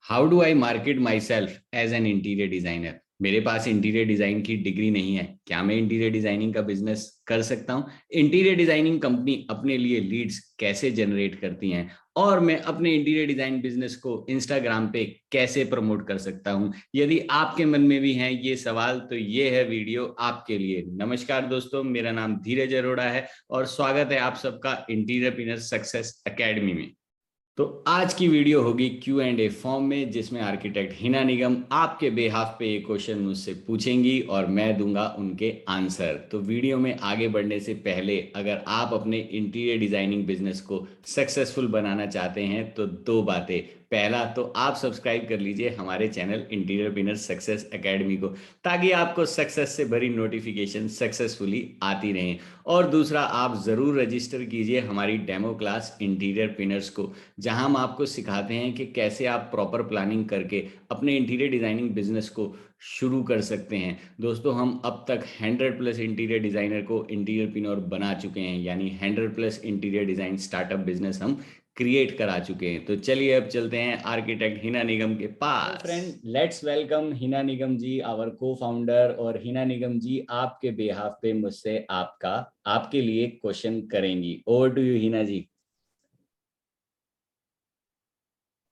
How do I market myself as an interior designer. मेरे पास interior design की degree नहीं है, क्या मैं इंटीरियर डिजाइनिंग का बिजनेस कर सकता हूँ? इंटीरियर डिजाइनिंग कंपनी अपने लिए लीड्स कैसे जनरेट करती हैं और मैं अपने इंटीरियर डिजाइन बिजनेस को इंस्टाग्राम पे कैसे प्रमोट कर सकता हूँ? यदि आपके मन में भी हैं ये सवाल तो ये है वीडियो आपके लिए। नमस्कार दोस्तों, मेरा नाम धीरज अरोड़ा है और स्वागत है आप सबका इंटीरियर पिनर सक्सेस एकेडमी में। तो आज की वीडियो होगी क्यू एंड ए फॉर्म में, जिसमें आर्किटेक्ट हिना निगम आपके बेहाफ पे ये क्वेश्चन मुझसे पूछेंगी और मैं दूंगा उनके आंसर। तो वीडियो में आगे बढ़ने से पहले अगर आप अपने इंटीरियर डिजाइनिंग बिजनेस को सक्सेसफुल बनाना चाहते हैं तो दो बातें। पहला तो आप सब्सक्राइब कर लीजिए हमारे channel interior winner success academy को, ताकि आपको सक्सेस से भरी नोटिफिकेशन सक्सेसफुली आती रहें। और दूसरा, आप ज़रूर रजिस्टर कीजिए हमारी डेमो क्लास इंटीरियर पिनर्स को, जहां हम आपको सिखाते हैं कि कैसे आप प्रॉपर प्लानिंग करके अपने इंटीरियर डिजाइनिंग बिजनेस को शुरू कर सकते हैं। दोस्तों, हम अब तक 100+ इंटीरियर डिजाइनर को इंटीरियर पिनर बना चुके हैं, यानी 100+ इंटीरियर डिजाइन स्टार्टअप बिजनेस हम क्रिएट करा चुके हैं। तो चलिए अब चलते हैं आर्किटेक्ट हिना निगम के पास। Friend, let's welcome Hina Nigam ji, our co founder. और हिना निगम जी आपके बेहाफ पे मुझसे आपके लिए क्वेश्चन करेंगी। Over to you Hina ji.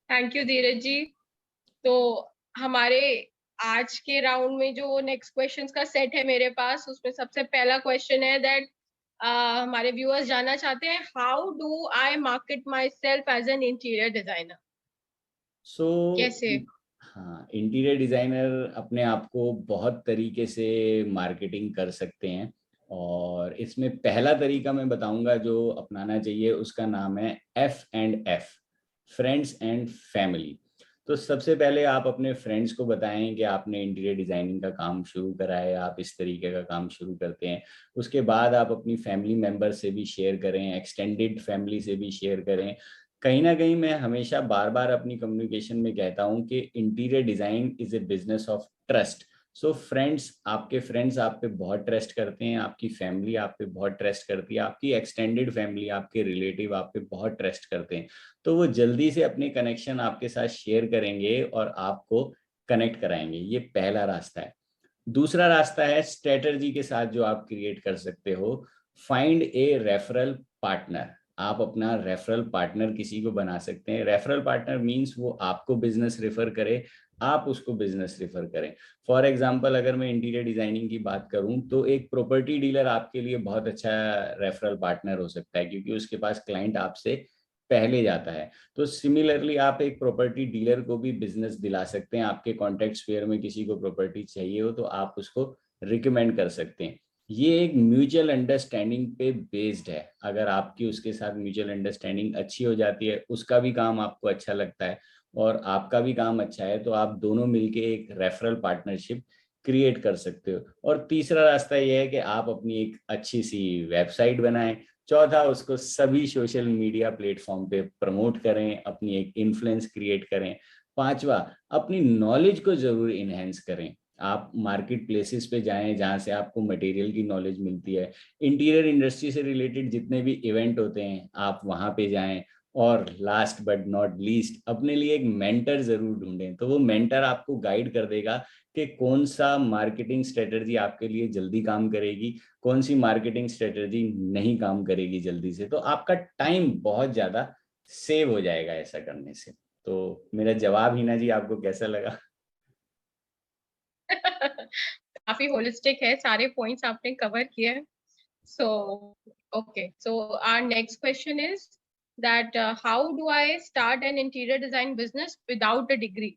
Thank you Dheeraj ji. तो हमारे आज के राउंड में जो नेक्स्ट क्वेश्चंस का सेट है मेरे पास, उसमें सबसे पहला क्वेश्चन है दैट हमारे व्यूअर्स जानना चाहते हैं, how do I market myself as an interior designer. So कैसे? हाँ, इंटीरियर डिजाइनर अपने आप को बहुत तरीके से मार्केटिंग कर सकते हैं और इसमें पहला तरीका मैं बताऊंगा जो अपनाना चाहिए, उसका नाम है F&F, फ्रेंड्स एंड फैमिली। तो सबसे पहले आप अपने फ्रेंड्स को बताएं कि आपने इंटीरियर डिजाइनिंग का काम शुरू करा है, आप इस तरीके का काम शुरू करते हैं। उसके बाद आप अपनी फैमिली मेंबर से भी शेयर करें, एक्सटेंडेड फैमिली से भी शेयर करें। कहीं ना कहीं मैं हमेशा बार बार अपनी कम्युनिकेशन में कहता हूं कि interior design is a business of trust. So friends, आपके फ्रेंड्स आप पे बहुत ट्रस्ट करते हैं, आपकी फैमिली आप पे बहुत ट्रस्ट करती है, आपकी एक्सटेंडेड फैमिली, आपके रिलेटिव आप पे बहुत ट्रस्ट करते हैं। तो वो जल्दी से अपने कनेक्शन आपके साथ शेयर करेंगे और आपको कनेक्ट कराएंगे। ये पहला रास्ता है। दूसरा रास्ता है स्ट्रेटजी के साथ जो आप क्रिएट कर सकते हो, फाइंड ए रेफरल पार्टनर। आप अपना रेफरल पार्टनर किसी को बना सकते हैं। रेफरल पार्टनर मींस वो आपको बिजनेस रेफर करे, आप उसको बिजनेस रेफर करें। फॉर एग्जांपल, अगर मैं इंटीरियर डिजाइनिंग की बात करूं तो एक प्रॉपर्टी डीलर आपके लिए बहुत अच्छा रेफरल पार्टनर हो सकता है, क्योंकि उसके पास क्लाइंट आपसे पहले जाता है। तो सिमिलरली आप एक प्रॉपर्टी डीलर को भी बिजनेस दिला सकते हैं। आपके कॉन्टेक्ट स्फीयर में किसी को प्रॉपर्टी चाहिए हो तो आप उसको रिकमेंड कर सकते हैं। ये एक म्यूचुअल अंडरस्टैंडिंग पे बेस्ड है। अगर आपकी उसके साथ म्यूचुअल अंडरस्टैंडिंग अच्छी हो जाती है, उसका भी काम आपको अच्छा लगता है और आपका भी काम अच्छा है, तो आप दोनों मिलके एक रेफरल पार्टनरशिप क्रिएट कर सकते हो। और तीसरा रास्ता यह है कि आप अपनी एक अच्छी सी वेबसाइट बनाएं। चौथा, उसको सभी सोशल मीडिया प्लेटफॉर्म पे प्रमोट करें, अपनी एक इन्फ्लुएंस क्रिएट करें। पांचवा, अपनी नॉलेज को जरूर इनहेंस करें। आप मार्केट प्लेसेस पे जाएं जहां से आपको मटेरियल की नॉलेज मिलती है। इंटीरियर इंडस्ट्री से रिलेटेड जितने भी इवेंट होते हैं आप वहां पे जाएं। और लास्ट बट नॉट लीस्ट, अपने लिए एक मेंटर जरूर ढूंढें। तो वो मेंटर आपको गाइड कर देगा कि कौन सा मार्केटिंग स्ट्रेटजी आपके लिए जल्दी काम करेगी, कौन सी मार्केटिंग स्ट्रेटजी नहीं काम करेगी जल्दी से। तो आपका टाइम बहुत ज्यादा सेव हो जाएगा ऐसा करने से। तो मेरा जवाब हिना जी आपको कैसा लगा? काफी होलिस्टिक है, सारे पॉइंट्स आपने कवर किए। So okay, so our next question is that how do I start an interior design business without a degree.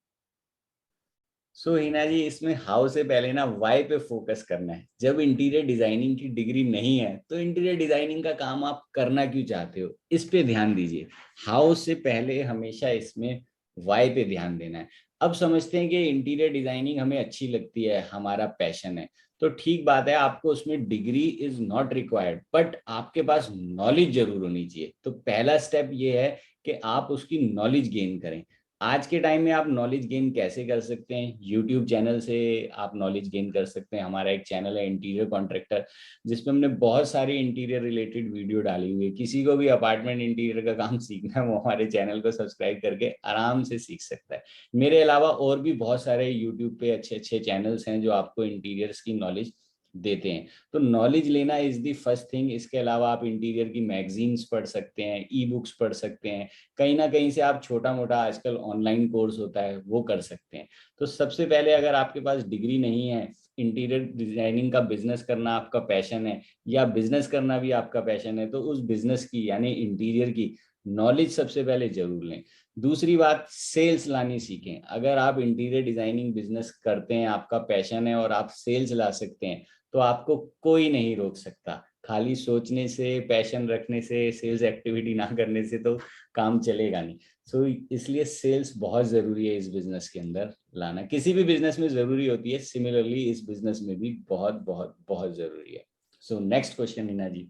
So Hina ji, इसमें हाउ से पहले ना वाई पे फोकस करना है। जब इंटीरियर डिजाइनिंग की डिग्री नहीं है तो इंटीरियर डिजाइनिंग का काम आप करना क्यों चाहते हो, इस पे ध्यान दीजिए। हाउ से पहले हमेशा इसमें वाई पे ध्यान देना है। अब समझते हैं कि इंटीरियर डिजाइनिंग हमें अच्छी लगती है, हमारा पैशन है, तो ठीक बात है, आपको उसमें degree is not required, but आपके पास नॉलेज जरूर होनी चाहिए। तो पहला स्टेप ये है कि आप उसकी नॉलेज गेन करें। आज के टाइम में आप नॉलेज गेन कैसे कर सकते हैं? यूट्यूब चैनल से आप नॉलेज गेन कर सकते हैं। हमारा एक चैनल है इंटीरियर कॉन्ट्रैक्टर, जिसमें हमने बहुत सारी इंटीरियर रिलेटेड वीडियो डाली हुई है। किसी को भी अपार्टमेंट इंटीरियर का काम सीखना है, वो हमारे चैनल को सब्सक्राइब करके आराम से सीख सकता है। मेरे अलावा और भी बहुत सारे यूट्यूब पे अच्छे अच्छे चैनल्स हैं जो आपको इंटीरियर्स की नॉलेज देते हैं। तो नॉलेज लेना इज दी फर्स्ट थिंग। इसके अलावा आप इंटीरियर की मैगजीन्स पढ़ सकते हैं, ई बुक्स पढ़ सकते हैं, कहीं ना कहीं से आप छोटा मोटा आजकल ऑनलाइन कोर्स होता है वो कर सकते हैं। तो सबसे पहले अगर आपके पास डिग्री नहीं है, इंटीरियर डिजाइनिंग का बिजनेस करना आपका पैशन है या बिजनेस करना भी आपका पैशन है, तो उस बिजनेस की यानी इंटीरियर की नॉलेज सबसे पहले जरूर लें। दूसरी बात, सेल्स लानी सीखें। अगर आप इंटीरियर डिजाइनिंग बिजनेस करते हैं, आपका पैशन है और आप सेल्स ला सकते हैं, तो आपको कोई नहीं रोक सकता। खाली सोचने से, पैशन रखने से, सेल्स एक्टिविटी ना करने से तो काम चलेगा नहीं। सो इसलिए सेल्स बहुत जरूरी है इस बिजनेस के अंदर लाना। किसी भी बिजनेस में जरूरी होती है, सिमिलरली इस बिजनेस में भी बहुत बहुत बहुत जरूरी है। सो नेक्स्ट क्वेश्चन नीना जी।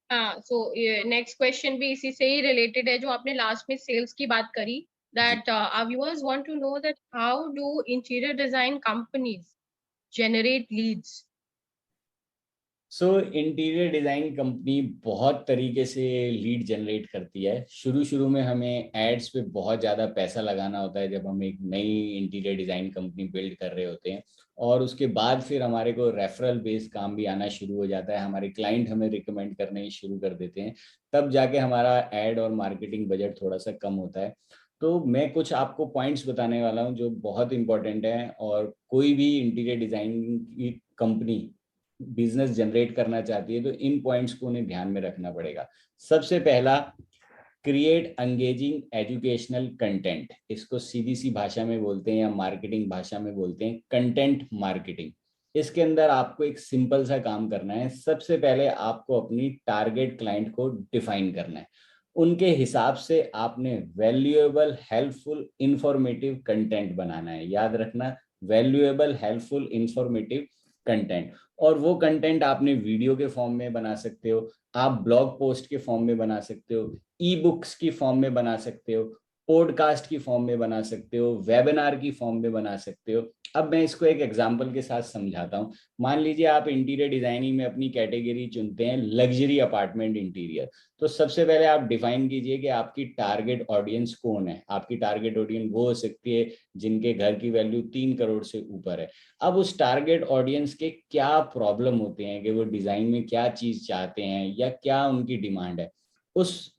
हाँ, सो नेक्स्ट क्वेश्चन भी इसी से ही रिलेटेड है, जो आपने लास्ट में सेल्स की बात करी। जी, that our viewers want to know that how do interior design companies generate leads? So interior design company बहुत तरीके से लीड जनरेट करती है। शुरू शुरू में हमें एड्स पे बहुत ज़्यादा पैसा लगाना होता है जब हम एक नई इंटीरियर डिजाइन कंपनी बिल्ड कर रहे होते हैं। और उसके बाद फिर हमारे को रेफरल बेस्ड काम भी आना शुरू हो जाता है, हमारे क्लाइंट हमें रिकमेंड करने शुरू कर देते हैं। तब जाके हमारा एड और मार्केटिंग बजट थोड़ा सा कम होता है। तो मैं कुछ आपको पॉइंट्स बताने वाला हूँ जो बहुत इंपॉर्टेंट है, और कोई भी इंटीरियर डिजाइन की कंपनी बिजनेस जनरेट करना चाहती है तो इन पॉइंट्स को उन्हें ध्यान में रखना पड़ेगा। सबसे पहला, क्रिएट एंगेजिंग एजुकेशनल कंटेंट। इसको सीधी सी भाषा में बोलते हैं या मार्केटिंग भाषा में बोलते हैं कंटेंट मार्केटिंग। इसके अंदर आपको एक सिंपल सा काम करना है। सबसे पहले आपको अपनी टारगेट क्लाइंट को डिफाइन करना है। उनके हिसाब से आपने वैल्यूएबल, हेल्पफुल, इंफॉर्मेटिव कंटेंट बनाना है। याद रखना, वैल्यूएबल, हेल्पफुल, इंफॉर्मेटिव कंटेंट। और वो कंटेंट आपने वीडियो के फॉर्म में बना सकते हो, आप ब्लॉग पोस्ट के फॉर्म में बना सकते हो, ई बुक्स की फॉर्म में बना सकते हो, पॉडकास्ट की फॉर्म में बना सकते हो, वेबिनार की फॉर्म में बना सकते हो। अब मैं इसको एक एग्जांपल के साथ समझाता हूँ। मान लीजिए आप इंटीरियर डिजाइनिंग में अपनी कैटेगरी चुनते हैं लग्जरी अपार्टमेंट इंटीरियर। तो सबसे पहले आप डिफाइन कीजिए कि आपकी टारगेट ऑडियंस कौन है। आपकी टारगेट ऑडियंस वो हो सकती है जिनके घर की वैल्यू 3 करोड़ से ऊपर है। अब उस टारगेट ऑडियंस के क्या प्रॉब्लम होते हैं, कि वो डिजाइन में क्या चीज चाहते हैं या क्या उनकी डिमांड है, उस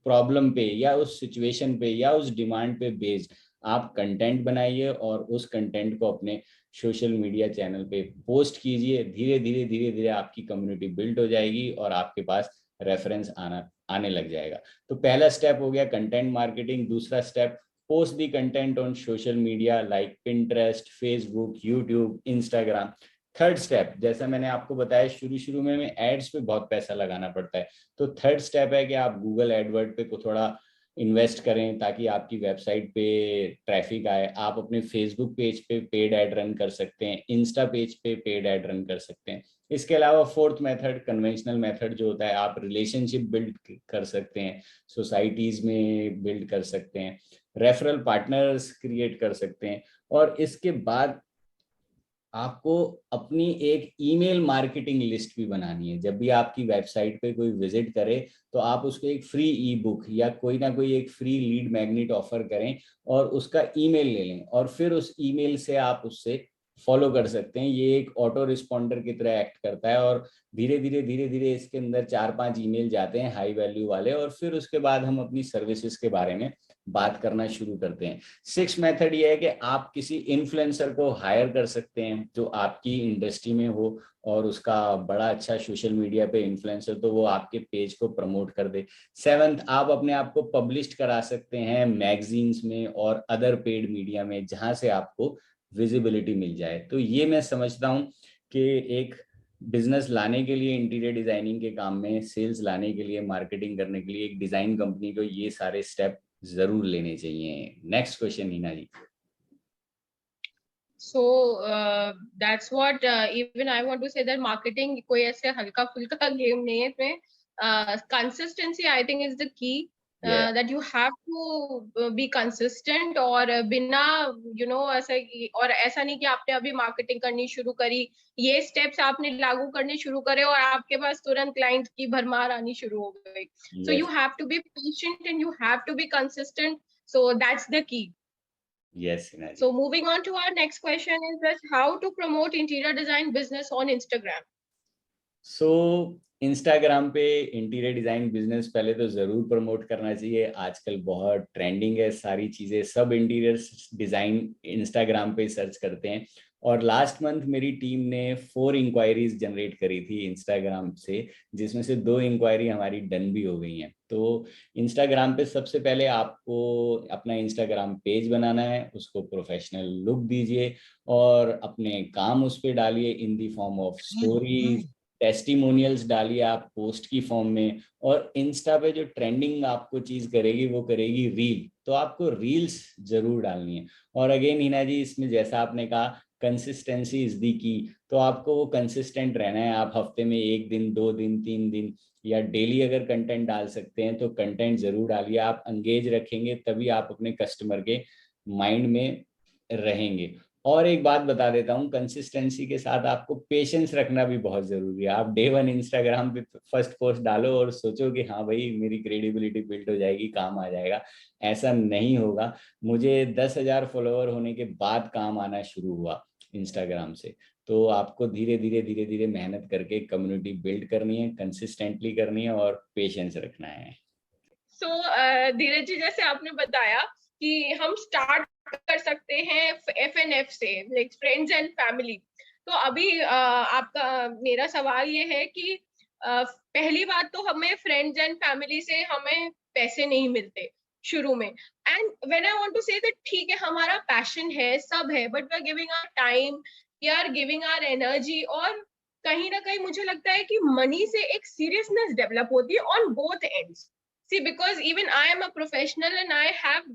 प्रॉब्लम पे या उस सिचुएशन पे या उस डिमांड पे बेस्ड आप कंटेंट बनाइए और उस कंटेंट को अपने सोशल मीडिया चैनल पे पोस्ट कीजिए। धीरे धीरे धीरे धीरे आपकी कम्युनिटी बिल्ड हो जाएगी और आपके पास रेफरेंस आने लग जाएगा। तो पहला स्टेप हो गया कंटेंट मार्केटिंग। दूसरा step, post the content on social media like Pinterest, Facebook, YouTube, Instagram. Third step, जैसा मैंने आपको बताया शुरू शुरू में हमें एड्स पे बहुत पैसा लगाना पड़ता है। तो थर्ड स्टेप है कि आप गूगल एडवर्ड पे को थोड़ा इन्वेस्ट करें ताकि आपकी वेबसाइट पे ट्रैफिक आए। आप अपने फेसबुक पेज पे पेड ऐड रन कर सकते हैं, इंस्टा पेज पे पेड ऐड रन कर सकते हैं। इसके अलावा फोर्थ मेथड, कन्वेंशनल मेथड जो होता है, आप रिलेशनशिप बिल्ड कर सकते हैं, सोसाइटीज में बिल्ड कर सकते हैं, रेफरल पार्टनर्स क्रिएट कर सकते हैं। और इसके बाद आपको अपनी एक ईमेल मार्केटिंग लिस्ट भी बनानी है। जब भी आपकी वेबसाइट पे कोई विजिट करे तो आप उसको एक फ्री ई बुक या कोई ना कोई एक फ्री लीड मैग्नेट ऑफर करें और उसका ईमेल ले लें, और फिर उस ईमेल से आप उससे फॉलो कर सकते हैं। ये एक ऑटो रिस्पॉन्डर की तरह एक्ट करता है और धीरे धीरे इसके अंदर 4-5 ईमेल जाते हैं हाई वैल्यू वाले, और फिर उसके बाद हम अपनी सर्विसेज के बारे में बात करना शुरू करते हैं। सिक्स मेथड ये है कि आप किसी इन्फ्लुएंसर को हायर कर सकते हैं जो आपकी इंडस्ट्री में हो और उसका बड़ा अच्छा सोशल मीडिया पे इन्फ्लुएंसर, तो वो आपके पेज को प्रमोट कर दे। सेवंथ, आप अपने आप को पब्लिश करा सकते हैं मैगजीन्स में और अदर पेड मीडिया में जहां से आपको विजिबिलिटी मिल जाए। तो ये मैं समझता हूँ कि एक बिजनेस लाने के लिए, इंटीरियर डिजाइनिंग के काम में सेल्स लाने के लिए, मार्केटिंग करने के लिए एक डिजाइन कंपनी को ये सारे स्टेप जरूर लेने चाहिए। Next question Heena ji. So that's what even I want to say, that marketing कोई ऐसे हल्का फुल्का गेम नहीं है इसमें। consistency I think is the key. Yeah. That you have to be consistent, और बिना ऐसा और ऐसा नहीं कि आपने अभी मार्केटिंग करनी शुरू करी, ये स्टेप्स आपने लागू करने शुरू करे और आपके पास तुरंत क्लाइंट की भरमार आनी शुरू हो गई. So Yes. you have to be patient and you have to be consistent. So that's the key. Yes, Hina ji. So moving on to our next question is that how to promote interior design business on Instagram. So Instagram पे interior design business पहले तो जरूर promote करना चाहिए. आजकल बहुत trending है सारी चीजें, सब इंटीरियर डिजाइन इंस्टाग्राम पे सर्च करते हैं. और लास्ट मंथ मेरी टीम ने 4 इंक्वायरीज जनरेट करी थी इंस्टाग्राम से, जिसमें से 2 इंक्वायरी हमारी डन भी हो गई हैं. तो इंस्टाग्राम पे सबसे पहले आपको अपना इंस्टाग्राम पेज बनाना है, उसको प्रोफेशनल लुक दीजिए और अपने काम उस पर डालिए in the form of stories, testimonials डालिए आप पोस्ट की फॉर्म में. और इंस्टा पे जो ट्रेंडिंग आपको चीज करेगी वो करेगी रील, तो आपको रील्स जरूर डालनी है. और अगेन हिना जी, इसमें जैसा आपने कहा कंसिस्टेंसी इज दी की, तो आपको वो कंसिस्टेंट रहना है. आप हफ्ते में 1 दिन 2 दिन 3 दिन या डेली अगर कंटेंट डाल सकते हैं तो कंटेंट जरूर डालिए. आप एंगेज रखेंगे तभी आप अपने कस्टमर के माइंड में रहेंगे. और एक बात बता देता हूँ, कंसिस्टेंसी के साथ आपको पेशेंस रखना भी बहुत जरूरी है. आप डे 1 इंस्टाग्राम पे फर्स्ट पोस्ट डालो और सोचो कि हाँ भाई मेरी क्रेडिबिलिटी बिल्ड हो जाएगी, काम आ जाएगा. ऐसा नहीं होगा. मुझे 10,000 फॉलोअर होने के बाद काम आना शुरू हुआ इंस्टाग्राम से. तो आपको धीरे धीरे धीरे धीरे मेहनत करके कम्युनिटी बिल्ड करनी है, कंसिस्टेंटली करनी है और पेशेंस रखना है. सो धीरज जी, जैसे आपने बताया कि हम स्टार्ट कर सकते हैं FNF से, लाइक फ्रेंड्स एंड फैमिली. तो अभी आपका मेरा सवाल ये है कि पहली बात तो हमें फ्रेंड्स एंड फैमिली से हमें पैसे नहीं मिलते शुरू में. And when I want to say that ठीक है, हमारा पैशन है, सब है, but we are giving our time, we are giving our energy. और कहीं ना कहीं मुझे लगता है कि मनी से एक सीरियसनेस डेवलप होती है on both ends. See, because even I am a professional and I have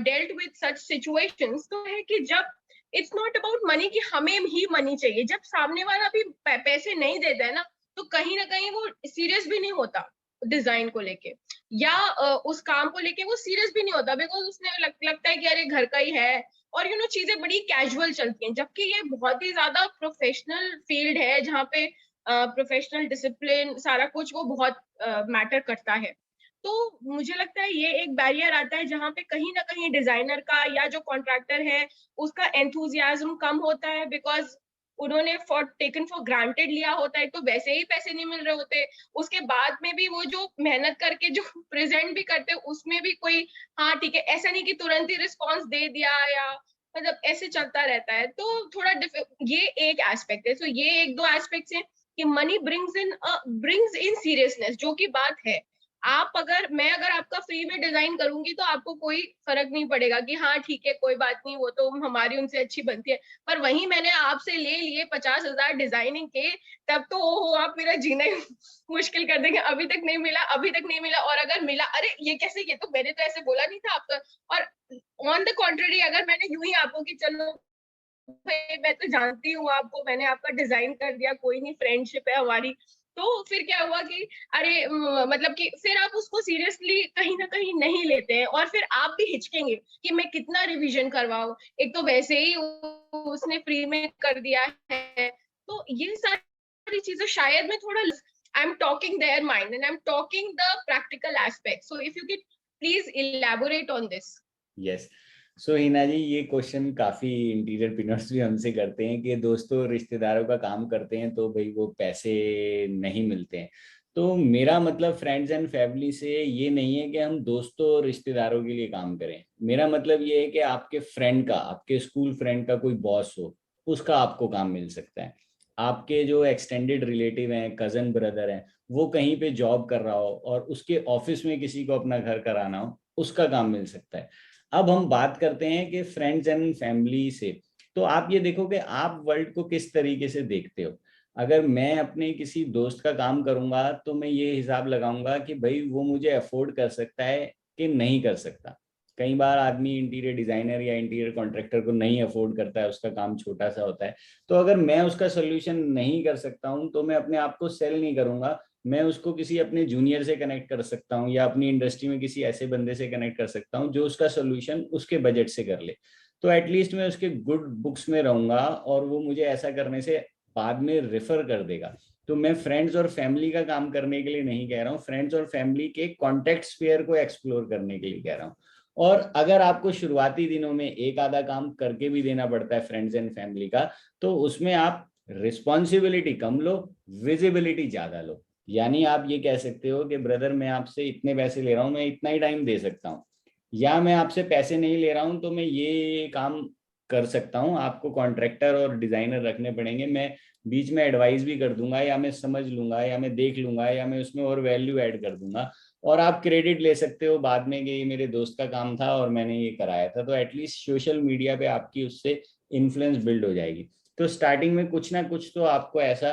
dealt with such situations. तो है कि जब it's not about money कि हमें ही मनी चाहिए, जब सामने वाला भी पैसे नहीं देता है ना, तो कहीं ना कहीं वो सीरियस भी नहीं होता डिजाइन को लेके, या उस काम को लेके वो सीरियस भी नहीं होता, बिकॉज उसने लगता है कि अरे घर का ही है. और चीजें बड़ी कैजुअल चलती हैं, जबकि ये बहुत ही ज्यादा प्रोफेशनल फील्ड है जहाँ पे प्रोफेशनल डिसिप्लिन सारा कुछ वो बहुत मैटर करता है. तो मुझे लगता है ये एक बैरियर आता है जहाँ पे कहीं ना कहीं डिजाइनर का या जो कॉन्ट्रैक्टर है उसका एंथुजियाज्म कम होता है, बिकॉज उन्होंने टेकन फॉर ग्रांटेड लिया होता है, तो वैसे ही पैसे नहीं मिल रहे होते. उसके बाद में भी वो जो मेहनत करके जो प्रेजेंट भी करते उसमें भी कोई हाँ ठीक है ऐसा नहीं कि तुरंत ही रिस्पॉन्स दे दिया, या मतलब ऐसे चलता रहता है. तो थोड़ा ये एक एस्पेक्ट है. तो ये 1-2 एस्पेक्ट्स हैं कि मनी ब्रिंग्स इन सीरियसनेस, जो की बात है. मैं अगर आपका फ्री में डिजाइन करूंगी तो आपको कोई फर्क नहीं पड़ेगा कि हाँ ठीक है कोई बात नहीं, वो तो हमारी उनसे अच्छी बनती है. पर वहीं मैंने आपसे ले लिए 50,000 डिजाइनिंग के, तब तो ओहो आप मेरा जीना ही मुश्किल कर देंगे. अभी तक नहीं मिला, अभी तक नहीं मिला, और अगर मिला अरे ये कैसे, ये तो मैंने तो ऐसे बोला नहीं था आपका. और ऑन द कॉन्ट्ररी अगर मैंने यूं ही आपको कि चलो मैं तो जानती हूँ आपको, मैंने आपका डिजाइन कर दिया, कोई नहीं फ्रेंडशिप है हमारी, तो फिर क्या हुआ कि अरे मतलब कि फिर आप उसको सीरियसली कहीं ना कहीं नहीं लेते हैं, और फिर आप भी हिचकेंगे कि मैं कितना रिवीजन करवाऊं, एक तो वैसे ही उसने फ्री में कर दिया है. तो ये सारी चीजें शायद मैं थोड़ा I am talking their mind and I am talking the practical aspect. So if you can please elaborate on this. Yes. So Hina ji, ये क्वेश्चन काफी इंटीरियर पिनर्स भी हमसे करते हैं कि दोस्तों रिश्तेदारों का काम करते हैं तो भाई वो पैसे नहीं मिलते हैं. तो मेरा मतलब फ्रेंड्स एंड फैमिली से ये नहीं है कि हम दोस्तों और रिश्तेदारों के लिए काम करें. मेरा मतलब ये है कि आपके फ्रेंड का, आपके स्कूल फ्रेंड का कोई बॉस हो, उसका आपको काम मिल सकता है. आपके जो एक्सटेंडेड रिलेटिव हैं, कजन ब्रदर हैं, वो कहीं पे जॉब कर रहा हो और उसके ऑफिस में किसी को अपना घर कराना हो, उसका काम मिल सकता है. अब हम बात करते हैं कि फ्रेंड्स एंड फैमिली से. तो आप ये देखो कि आप वर्ल्ड को किस तरीके से देखते हो. अगर मैं अपने किसी दोस्त का काम करूंगा तो मैं ये हिसाब लगाऊंगा कि भाई वो मुझे अफोर्ड कर सकता है कि नहीं कर सकता. कई बार आदमी इंटीरियर डिजाइनर या इंटीरियर कॉन्ट्रैक्टर को नहीं अफोर्ड करता है, उसका काम छोटा सा होता है. तो अगर मैं उसका सोल्यूशन नहीं कर सकता हूं तो मैं अपने आप को सेल नहीं करूंगा, मैं उसको किसी अपने जूनियर से कनेक्ट कर सकता हूँ या अपनी इंडस्ट्री में किसी ऐसे बंदे से कनेक्ट कर सकता हूँ जो उसका सोल्यूशन उसके बजट से कर ले। तो एटलीस्ट मैं उसके गुड बुक्स में रहूंगा और वो मुझे ऐसा करने से बाद में रेफर कर देगा। तो मैं फ्रेंड्स और फैमिली का काम करने के लिए नहीं कह रहा हूँ, फ्रेंड्स और फैमिली के कॉन्टेक्ट स्फीयर को एक्सप्लोर करने के लिए कह रहा हूँ। और अगर आपको शुरुआती दिनों में एक आधा काम करके भी देना पड़ता है फ्रेंड्स एंड फैमिली का, तो उसमें आप रिस्पॉन्सिबिलिटी कम लो, विजिबिलिटी ज्यादा लो। यानी आप ये कह सकते हो कि ब्रदर मैं आपसे इतने पैसे ले रहा हूँ, मैं इतना ही टाइम दे सकता हूँ, या मैं आपसे पैसे नहीं ले रहा हूँ तो मैं ये काम कर सकता हूँ, आपको कॉन्ट्रैक्टर और डिजाइनर रखने पड़ेंगे, मैं बीच में एडवाइस भी कर दूंगा, या मैं समझ लूंगा, या मैं देख लूंगा, या मैं उसमें और वैल्यू ऐड कर दूंगा। और आप क्रेडिट ले सकते हो बाद में कि ये मेरे दोस्त का काम था और मैंने ये कराया था। तो एटलीस्ट सोशल मीडिया पे आपकी उससे इन्फ्लुएंस बिल्ड हो जाएगी। तो स्टार्टिंग में कुछ ना कुछ तो आपको ऐसा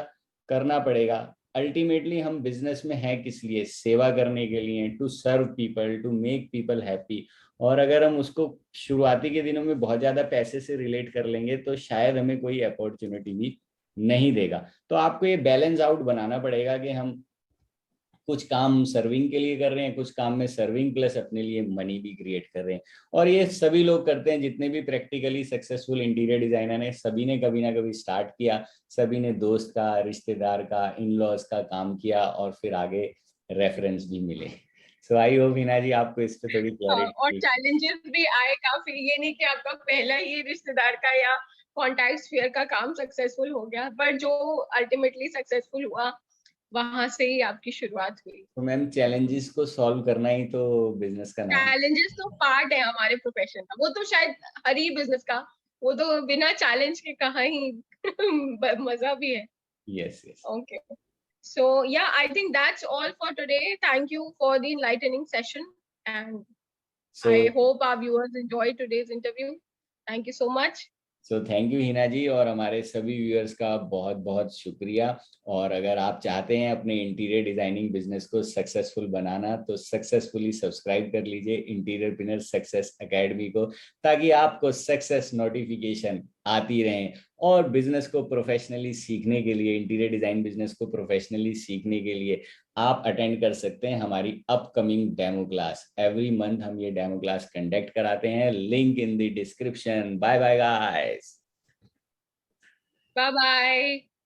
करना पड़ेगा। अल्टीमेटली हम बिजनेस में हैं किस लिए? सेवा करने के लिए, to serve people, to make people happy. और अगर हम उसको शुरुआती के दिनों में बहुत ज्यादा पैसे से रिलेट कर लेंगे तो शायद हमें कोई अपॉर्चुनिटी भी नहीं देगा। तो आपको ये बैलेंस आउट बनाना पड़ेगा कि हम कुछ काम सर्विंग के लिए कर रहे हैं, कुछ काम में सर्विंग प्लस अपने लिए मनी भी क्रिएट कर रहे हैं। और ये सभी लोग करते हैं, जितने भी प्रैक्टिकली सक्सेसफुल इंटीरियर डिजाइनर हैं सभी ने कभी ना कभी स्टार्ट किया, सभी ने दोस्त का, रिश्तेदार का, इन लॉज का काम किया और फिर आगे रेफरेंस भी मिले। सो आई होप हिना जी आपको इस पे थोड़ी और क्लैरिटी। चैलेंजेस भी आए काफी, ये नहीं कि आपका पहला ही रिश्तेदार का या कॉन्टैक्ट स्फीयर का काम सक्सेसफुल हो गया, पर जो अल्टीमेटली सक्सेसफुल हुआ वहां से ही आपकी शुरुआत हुई। तो मैम चैलेंजेस को सॉल्व करना ही तो बिजनेस का नाम चैलेंजेस तो पार्ट है हमारे प्रोफेशन का, वो तो शायद हर ही बिजनेस का, वो तो बिना चैलेंज के कहाँ ही मजा भी है। है। Yes yes. Okay. So yeah, I think that's all for today. Thank you for the enlightening session, and so I hope our viewers enjoyed today's interview. Thank you so much. Thank you Hina ji, और हमारे सभी viewers का बहुत बहुत शुक्रिया। और अगर आप चाहते हैं अपने इंटीरियर डिजाइनिंग बिजनेस को सक्सेसफुल बनाना तो सक्सेसफुली सब्सक्राइब कर लीजिए इंटीरियर पिनर सक्सेस एकेडमी को, ताकि आपको सक्सेस नोटिफिकेशन आती रहें। और बिजनेस को प्रोफेशनली सीखने के लिए, इंटीरियर डिजाइन बिजनेस को प्रोफेशनली सीखने के लिए आप अटेंड कर सकते हैं हमारी upcoming demo class. Every month हम ये डेमो क्लास कंडक्ट कराते हैं, link in the description. Bye bye guys. Bye bye.